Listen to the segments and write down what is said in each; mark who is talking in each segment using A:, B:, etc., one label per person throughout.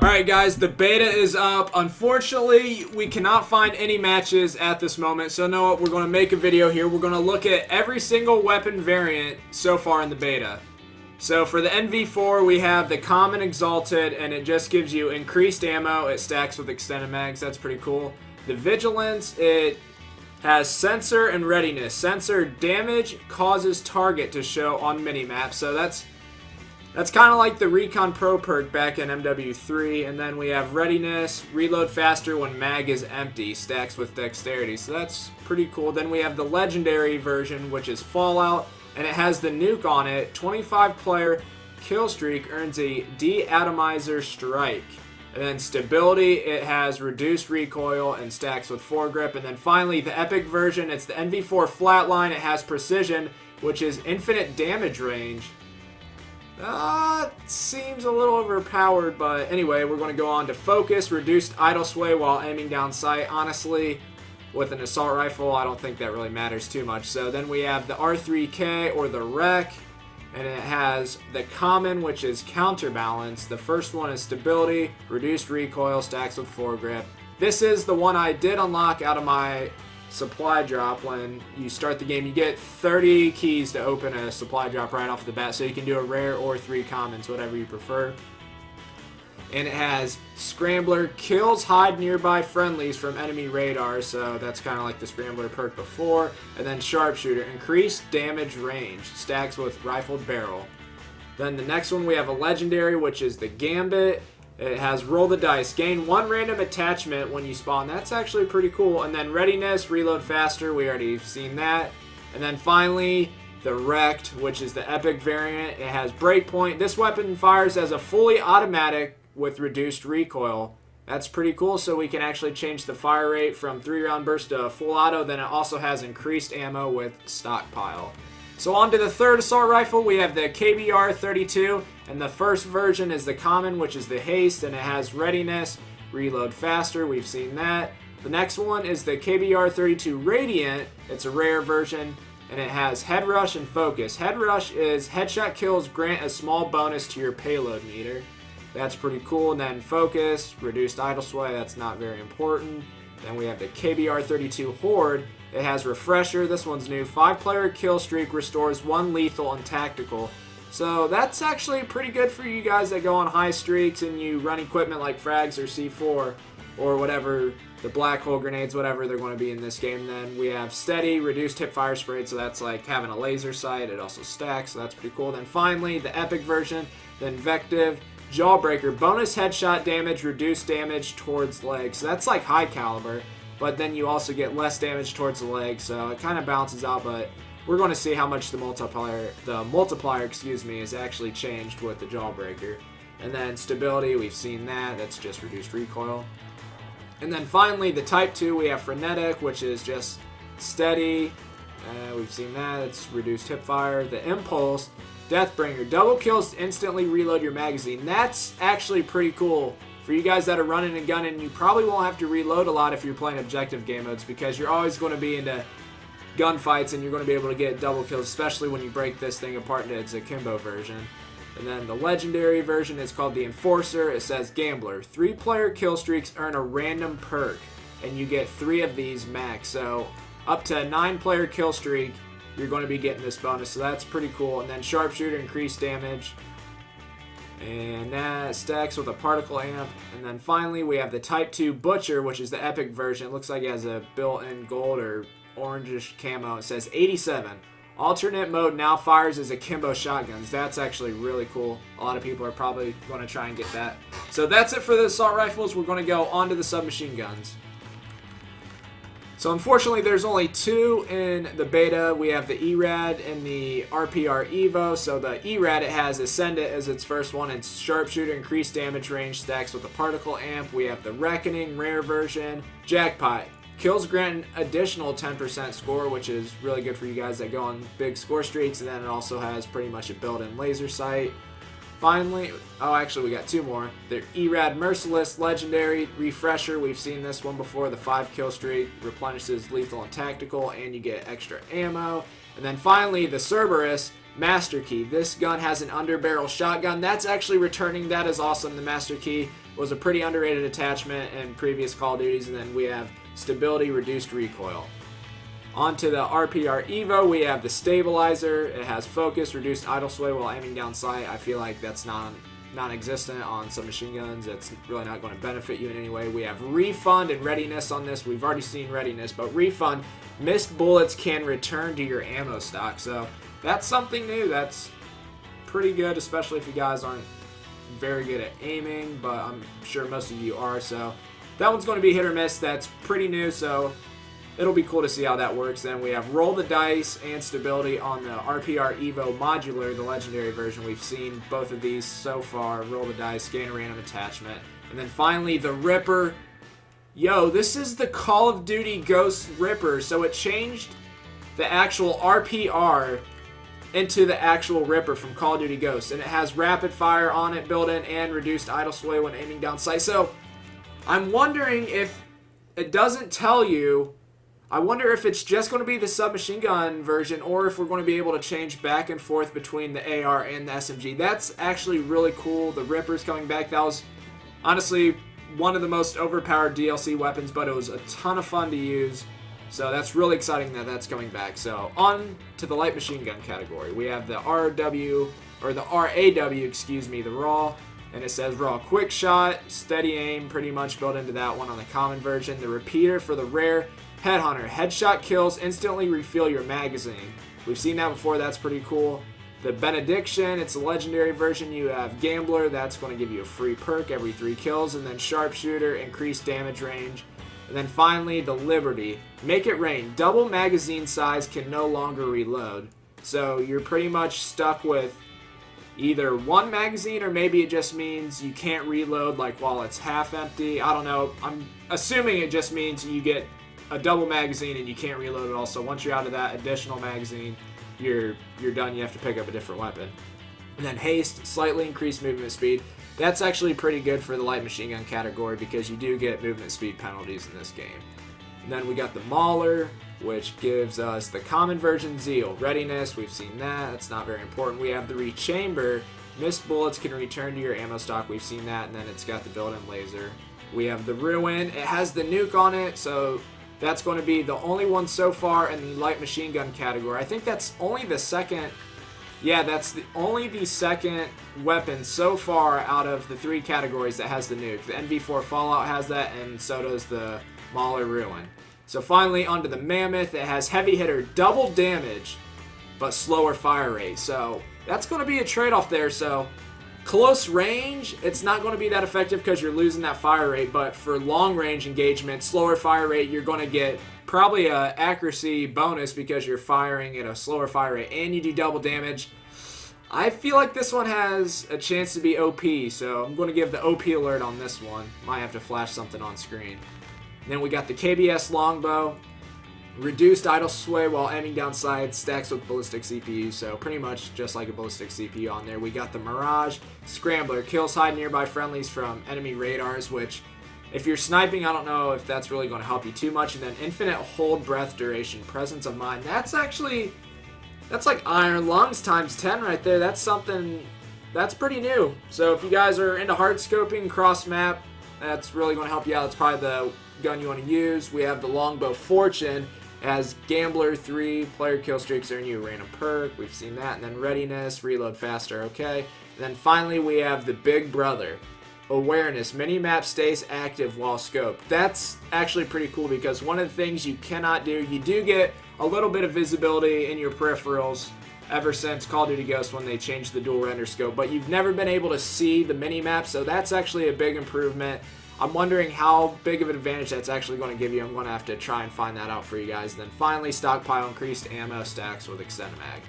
A: Alright guys, the beta is up. Unfortunately, we cannot find any matches at this moment, so know what, we're going to make a video here. We're going to look at every single weapon variant so far in the beta. So for the NV4, we have the Common Exalted, and it just gives you increased ammo. It stacks with extended mags, that's pretty cool. The Vigilance, it has Sensor and Readiness. Sensor damage causes target to show on minimaps, so that's kind of like the Recon Pro perk back in MW3, and then we have Readiness, reload faster when mag is empty, stacks with dexterity, so that's pretty cool. Then we have the legendary version, which is Fallout, and it has the nuke on it. 25-player kill streak earns a de-atomizer strike. And then stability, it has reduced recoil and stacks with foregrip. And then finally, the epic version, it's the NV4 flatline. It has precision, which is infinite damage range. Seems a little overpowered, but anyway, we're going to go on to focus, reduced idle sway while aiming down sight. Honestly, with an assault rifle, I don't think that really matters too much. So then we have the R3K or the Wreck, and it has the Common, which is counterbalance. The first one is stability, reduced recoil, stacks with foregrip. This is the one I did unlock out of my supply drop. When you start the game, you get 30 keys to open a supply drop right off the bat, so you can do a rare or 3 commons, whatever you prefer. And it has Scrambler, kills hide nearby friendlies from enemy radar, so that's kind of like the Scrambler perk before. And then Sharpshooter, increased damage range, stacks with rifled barrel. Then the next one we have a legendary, which is the Gambit. It has roll the dice, gain 1 random attachment when you spawn. That's actually pretty cool. And then Readiness, reload faster, we already seen that. And then finally, the Wrecked, which is the epic variant. It has breakpoint. This weapon fires as a fully automatic with reduced recoil. That's pretty cool, so we can actually change the fire rate from 3-round burst to full auto. Then it also has increased ammo with stockpile. So on to the third assault rifle, we have the KBR-32, and the first version is the Common, which is the Haste, and it has Readiness, reload faster, we've seen that. The next one is the KBR-32 Radiant. It's a rare version, and it has Head Rush and Focus. Head Rush is headshot kills grant a small bonus to your payload meter. That's pretty cool. And then Focus, reduced idle sway, that's not very important. Then we have the KBR-32 Horde. It has Refresher, this one's new. 5-player kill streak restores 1 lethal and tactical. So that's actually pretty good for you guys that go on high streaks and you run equipment like frags or C4 or whatever, the black hole grenades, whatever they're going to be in this game. Then we have Steady, reduced hip fire sprayed, so that's like having a laser sight. It also stacks, so that's pretty cool. Then finally, the epic version, the Invective Jawbreaker, bonus headshot damage, reduced damage towards legs. So that's like high caliber, but then you also get less damage towards the legs, so it kind of balances out. But we're going to see how much the multiplier, is actually changed with the Jawbreaker. And then stability, we've seen that. That's just reduced recoil. And then finally, the Type 2, we have Frenetic, which is just steady. We've seen that. It's reduced hip fire. The Impulse, Deathbringer, double kills to instantly reload your magazine. That's actually pretty cool. For you guys that are running and gunning, you probably won't have to reload a lot if you're playing objective game modes, because you're always going to be into gunfights and you're going to be able to get double kills, especially when you break this thing apart into its akimbo version. And then the legendary version is called the Enforcer. It says Gambler, 3-player kill streaks earn a random perk, and you get 3 of these max. So up to a 9-player kill streak, you're going to be getting this bonus, so that's pretty cool. And then Sharpshooter, increased damage, and that stacks with a particle amp. And then finally, we have the Type 2 Butcher, which is the epic version. It looks like it has a built-in gold or orangish camo. It says 87. Alternate mode now fires as akimbo shotguns. That's actually really cool. A lot of people are probably going to try and get that. So that's it for the assault rifles. We're going to go on to the submachine guns. So unfortunately, there's only 2 in the beta. We have the ERAD and the RPR Evo. So the ERAD, it has Ascendant as its first one. It's Sharpshooter, increased damage range, stacks with a particle amp. We have the Reckoning, rare version. Jackpot, kills grant an additional 10% score, which is really good for you guys that go on big score streaks. And then it also has pretty much a built-in laser sight. Finally, oh, actually, we got 2 more. The ERAD Merciless, legendary, refresher. We've seen this one before. The 5-kill streak replenishes lethal and tactical, and you get extra ammo. And then finally, the Cerberus, Master Key. This gun has an underbarrel shotgun. That's actually returning. That is awesome. The Master Key was a pretty underrated attachment in previous Call of Duties. And then we have stability, reduced recoil. Onto the RPR Evo, we have the stabilizer. It has focus, reduced idle sway while aiming down sight. I feel like that's non-existent on submachine guns. It's really not going to benefit you in any way. We have refund and readiness on this. We've already seen readiness, but refund, missed bullets can return to your ammo stock. So that's something new. That's pretty good, especially if you guys aren't very good at aiming, but I'm sure most of you are. So that one's going to be hit or miss. That's pretty new, so it'll be cool to see how that works. Then we have roll the dice and stability on the RPR Evo modular, the legendary version. We've seen both of these so far. Roll the dice, gain a random attachment. And then finally, the Ripper. Yo, this is the Call of Duty Ghost Ripper. So it changed the actual RPR into the actual Ripper from Call of Duty Ghosts. And it has rapid fire on it built in and reduced idle sway when aiming down sight. So I'm wondering if it doesn't tell you. I wonder if it's just going to be the submachine gun version or if we're going to be able to change back and forth between the AR and the SMG. That's actually really cool. The Ripper's coming back. That was honestly one of the most overpowered DLC weapons, but it was a ton of fun to use. So that's really exciting that that's coming back. So on to the light machine gun category. We have the RAW, excuse me, the raw. And it says raw quick shot, steady aim, pretty much built into that one on the common version. The repeater for the rare. Headhunter, headshot kills, instantly refill your magazine. We've seen that before, that's pretty cool. The Benediction, it's a legendary version. You have Gambler, that's going to give you a free perk every 3 kills. And then Sharpshooter, increased damage range. And then finally, the Liberty. Make it rain. Double magazine size can no longer reload. So you're pretty much stuck with either one magazine or maybe it just means you can't reload like while it's half empty. I don't know. I'm assuming it just means you get a double magazine and you can't reload it all. So once you're out of that additional magazine, you're done. You have to pick up a different weapon. And then haste, slightly increased movement speed. That's actually pretty good for the light machine gun category because you do get movement speed penalties in this game. And then we got the Mauler, which gives us the common version Zeal. Readiness, we've seen that. That's not very important. We have the Rechamber. Missed bullets can return to your ammo stock. We've seen that. And then it's got the built-in laser. We have the Ruin. It has the nuke on it, so that's going to be the only one so far in the light machine gun category. I think that's only the second. Yeah, that's only the second weapon so far out of the 3 categories that has the nuke. The NV4 Fallout has that, and so does the Mauler Ruin. So finally, onto the Mammoth. It has heavy hitter, double damage, but slower fire rate. So that's going to be a trade-off there. So close range, it's not going to be that effective because you're losing that fire rate, but for long range engagement, slower fire rate, you're going to get probably a accuracy bonus because you're firing at a slower fire rate and you do double damage. I feel like this one has a chance to be OP, so I'm going to give the OP alert on this one. Might have to flash something on screen. And then we got the KBS longbow. Reduced idle sway while aiming down sights, stacks with ballistic CPU, so pretty much just like a ballistic CPU on there. We got the Mirage, Scrambler, kills hide nearby friendlies from enemy radars, which if you're sniping, I don't know if that's really going to help you too much. And then infinite hold breath duration, presence of mind. That's like Iron Lungs times 10 right there. That's something, that's pretty new. So if you guys are into hard scoping, cross map, that's really going to help you out. It's probably the gun you want to use. We have the Longbow Fortune. As Gambler 3, player kill streaks earn you a random perk. We've seen that. And then Readiness, reload faster, okay. And then finally we have the Big Brother. Awareness, minimap stays active while scoped. That's actually pretty cool because one of the things you cannot do, you do get a little bit of visibility in your peripherals ever since Call of Duty Ghosts when they changed the dual render scope, but you've never been able to see the minimap, so that's actually a big improvement. I'm wondering how big of an advantage that's actually going to give you. I'm going to have to try and find that out for you guys. And then finally, stockpile increased ammo stacks with extended mag.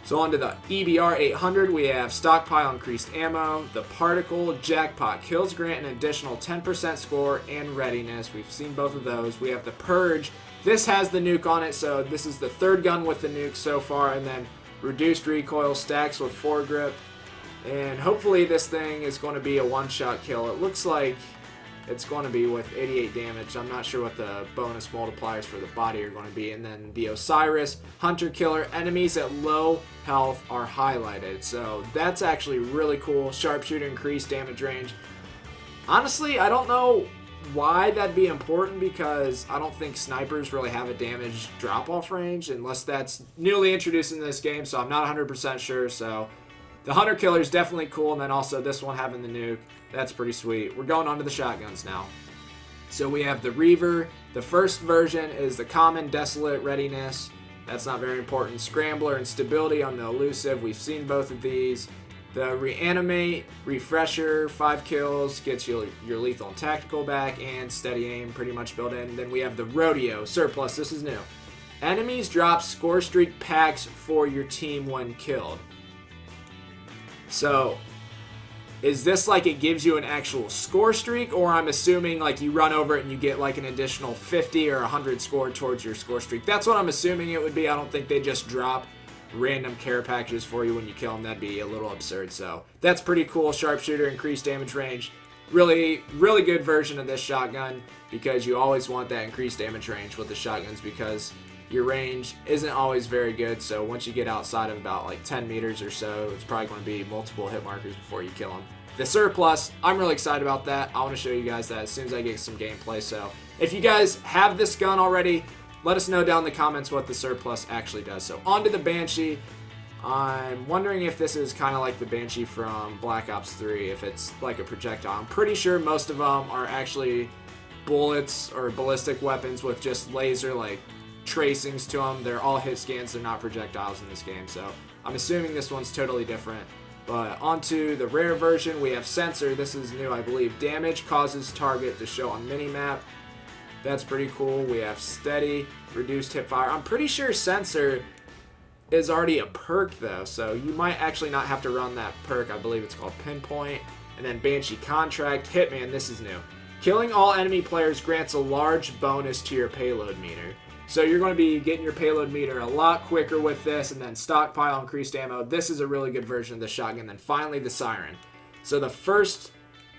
A: So on to the EBR 800, we have stockpile increased ammo, the particle jackpot, kills grant an additional 10% score, and readiness. We've seen both of those. We have the purge. This has the nuke on it, so this is the third gun with the nuke so far, and then reduced recoil, stacks with foregrip. And hopefully this thing is going to be a one-shot kill. It looks like it's going to be with 88 damage. I'm not sure what the bonus multipliers for the body are going to be. And then the Osiris, Hunter Killer, enemies at low health are highlighted. So that's actually really cool. Sharpshooter, increased damage range. Honestly, I don't know why that'd be important, because I don't think snipers really have a damage drop-off range unless that's newly introduced in this game, so I'm not 100% sure. So the Hunter Killer is definitely cool, and then also this one having the nuke, that's pretty sweet. We're going on to the shotguns now. So we have the Reaver. The first version is the common Desolate Readiness. That's not very important. Scrambler and Stability on the Elusive. We've seen both of these. The Reanimate, Refresher, 5 kills, gets you your lethal and tactical back, and steady aim pretty much built in. Then we have the Rodeo, Surplus, this is new. Enemies drop score streak packs for your team when killed. So, is this like it gives you an actual score streak, or I'm assuming like you run over it and you get like an additional 50 or 100 scored towards your score streak? That's what I'm assuming it would be. I don't think they just drop random care packages for you when you kill them. That'd be a little absurd. So that's pretty cool. Sharpshooter, increased damage range. Really good version of this shotgun, because you always want that increased damage range with the shotguns, because your range isn't always very good. So once you get outside of about like 10 meters or so, it's probably going to be multiple hit markers before you kill them. The Surplus, I'm really excited about that. I want to show you guys that as soon as I get some gameplay. So if you guys have this gun already, let us know down in the comments what the Surplus actually does. So onto the Banshee. I'm wondering if this is kind of like the Banshee from Black Ops 3, if it's like a projectile. I'm pretty sure most of them are actually bullets or ballistic weapons with just laser like tracings to them. They're all hit scans, they're not projectiles in this game. So I'm assuming this one's totally different. But onto the rare version, we have Sensor. This is new, I believe. Damage causes target to show on minimap. That's pretty cool. We have Steady, reduced hip fire. I'm pretty sure Sensor is already a perk though, so you might actually not have to run that perk. I believe it's called Pinpoint. And then Banshee Contract. Hitman, this is new. Killing all enemy players grants a large bonus to your payload meter. So you're going to be getting your payload meter a lot quicker with this, and then stockpile increased ammo. This is a really good version of the shotgun. Then finally the Siren. So the first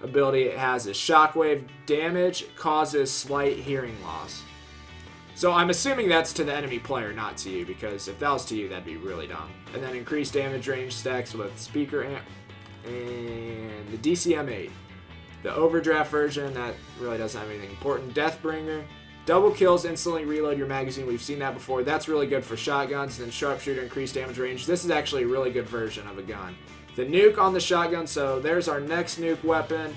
A: ability it has is Shockwave. Damage causes slight hearing loss. So I'm assuming that's to the enemy player, not to you, because if that was to you, that'd be really dumb. And then increased damage range stacks with speaker amp and the DCM-8. The Overdraft version, that really doesn't have anything important. Deathbringer. Double kills, instantly reload your magazine. We've seen that before. That's really good for shotguns. Then Sharpshooter, increased damage range. This is actually a really good version of a gun. The nuke on the shotgun, so there's our next nuke weapon.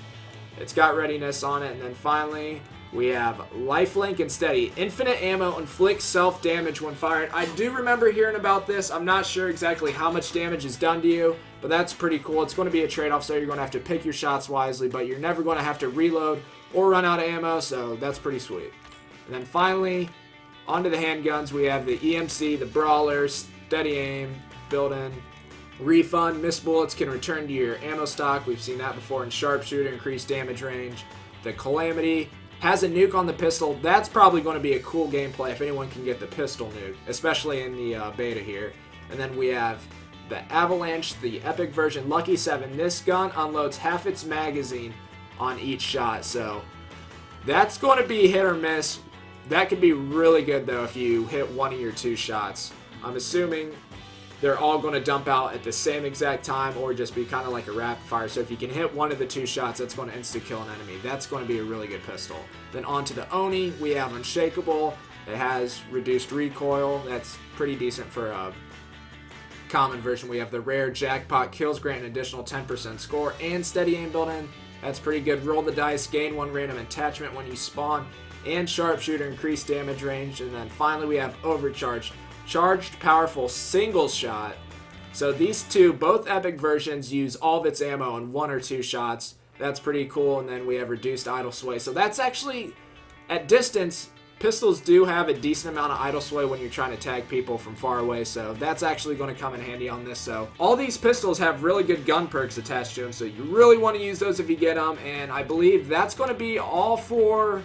A: It's got readiness on it. And then finally, we have Lifelink and Steady. Infinite ammo inflicts self-damage when fired. I do remember hearing about this. I'm not sure exactly how much damage is done to you, but that's pretty cool. It's going to be a trade-off, so you're going to have to pick your shots wisely, but you're never going to have to reload or run out of ammo, so that's pretty sweet. And then finally, onto the handguns, we have the EMC, the Brawler, Steady Aim, built-in. Refund, missed bullets can return to your ammo stock. We've seen that before. And Sharpshooter, increased damage range. The Calamity has a nuke on the pistol. That's probably going to be a cool gameplay if anyone can get the pistol nuke, especially in the beta here. And then we have the Avalanche, the epic version, Lucky 7. This gun unloads half its magazine on each shot, so that's going to be hit or miss. That could be really good, though, if you hit one of your two shots. I'm assuming they're all going to dump out at the same exact time or just be kind of like a rapid fire. So if you can hit one of the two shots, that's going to insta-kill an enemy. That's going to be a really good pistol. Then onto the Oni, we have Unshakable. It has reduced recoil. That's pretty decent for a common version. We have the rare Jackpot. Kills grant an additional 10% score and steady aim built-in. That's pretty good. Roll the dice, gain one random attachment when you spawn, and Sharpshooter, increased damage range. And then finally we have Overcharged. Charged powerful single shot. So these two, both epic versions, use all of its ammo in one or two shots. That's pretty cool. And then we have reduced idle sway. So that's actually, at distance, pistols do have a decent amount of idle sway when you're trying to tag people from far away. So that's actually going to come in handy on this. So all these pistols have really good gun perks attached to them. So you really want to use those if you get them. And I believe that's going to be all for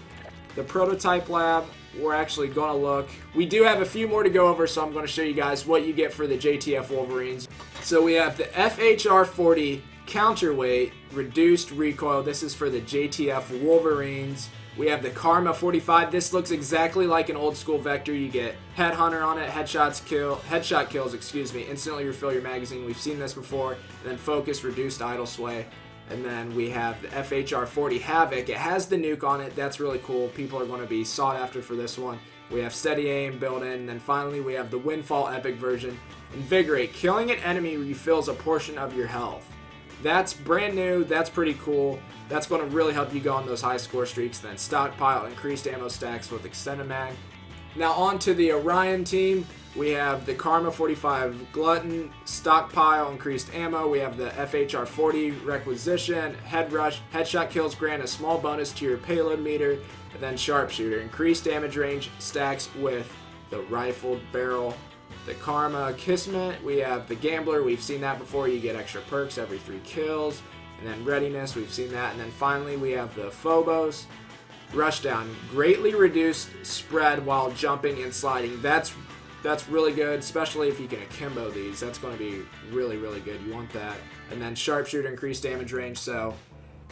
A: the prototype lab. We're actually going to look. We do have a few more to go over, so I'm going to show you guys what you get for the JTF Wolverines. So we have the FHR-40 Counterweight, reduced recoil. This is for the JTF Wolverines. We have the Karma 45. This looks exactly like an old school Vector. You get Headhunter on it, headshot kills, instantly refill your magazine. We've seen this before. And then Focus, reduced idle sway. And then we have the FHR 40 Havoc. It has the nuke on it. That's really cool. People are going to be sought after for this one. We have steady aim built in. And then finally we have the Windfall Epic version. Invigorate. Killing an enemy refills a portion of your health. That's brand new. That's pretty cool. That's going to really help you go on those high score streaks. Then Stockpile, increased ammo stacks with extended mag. Now on to the Orion team. We have the Karma 45 Glutton, Stockpile, increased ammo. We have the FHR 40 Requisition, Head Rush, headshot kills grant a small bonus to your payload meter. And then Sharpshooter, increased damage range stacks with the rifled barrel. The Karma Kismet, we have the Gambler, we've seen that before, you get extra perks every 3 kills. And then Readiness, we've seen that. And then finally we have the Phobos, Rushdown, greatly reduced spread while jumping and sliding. That's really good, especially if you can akimbo these. That's going to be really, really good. You want that. And then Sharpshooter, increased damage range. So,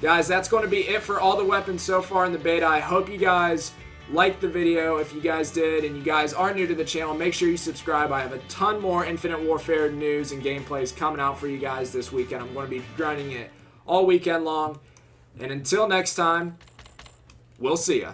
A: guys, that's going to be it for all the weapons so far in the beta. I hope you guys liked the video. If you guys did and you guys are new to the channel, make sure you subscribe. I have a ton more Infinite Warfare news and gameplays coming out for you guys this weekend. I'm going to be grinding it all weekend long. And until next time, we'll see ya.